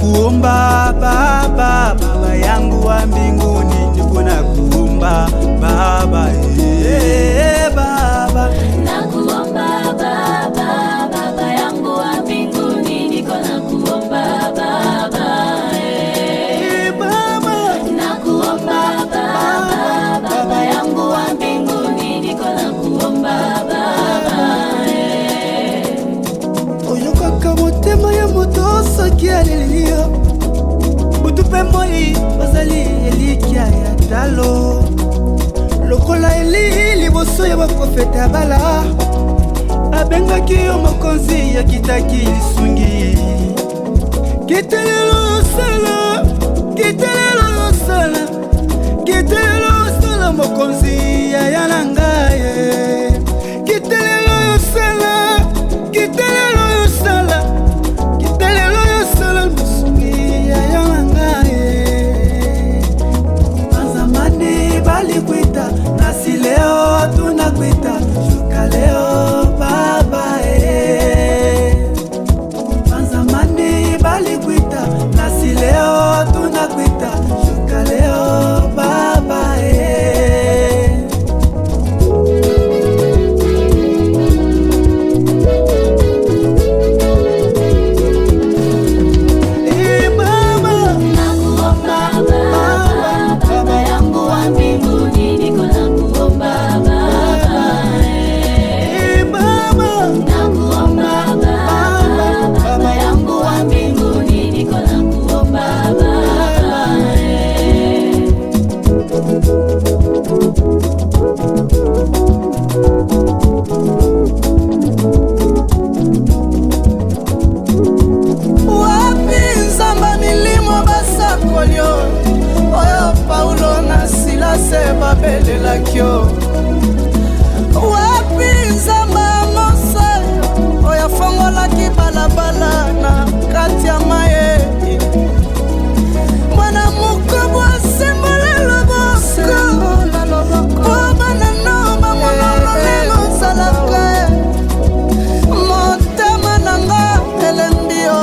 kuomba Baba, Baba yangu wa mbinguni, niko na kuomba Baba, Baba. Nakuomba Baba, Baba yangu wa mbinguni, niko na kuomba Baba, Baba. Nakuomba Baba, Baba yangu wa mbinguni, niko na kuomba Baba, Oyokaka motema ya moto soki aliliyo, butupe moi bazali elikia ya talo, lokola eli liboso ya baprofete abala, abengaki yo mokonzi ya kitaki lisungi. Kitelelo osala, kitelelo osala, kitelelo osala mokonzi ya yanangaye. Kitelelo osala, kitelelo osala, kitelelo osala mokonzi ya yanangaye. Azamani balikwita, nasi leo tunakwita, shuka leo Baba, Azamani balikwita, nasi leo tunakwita, shuka leo Baba, Baba. nakuomba Baba, Baba yangu wa mbinguni, niko na kuomba Baba, nakuomba Baba, Baba yangu wa mbinguni, niko na kuomba Baba. Wapi nzamba milimo basakolio, oyo Paulo na Silase babelelakio. Wapi nzamba mose, oyo fongolaki balabala na kati ya maye. Mwana mukobo asembola loboko, po banano bamonolo lelo salaka. Motema nanga elembi yo,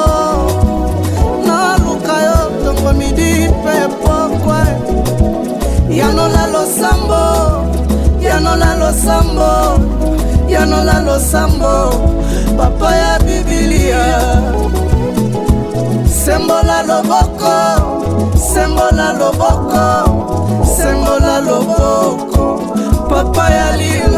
naluka yo tongo midi pe pokwe. Yanola losambo, yanola losambo, yanola losambo, papa ya Biblia. Sembola loboko, sembola loboko, sembola loboko, papa ya lila.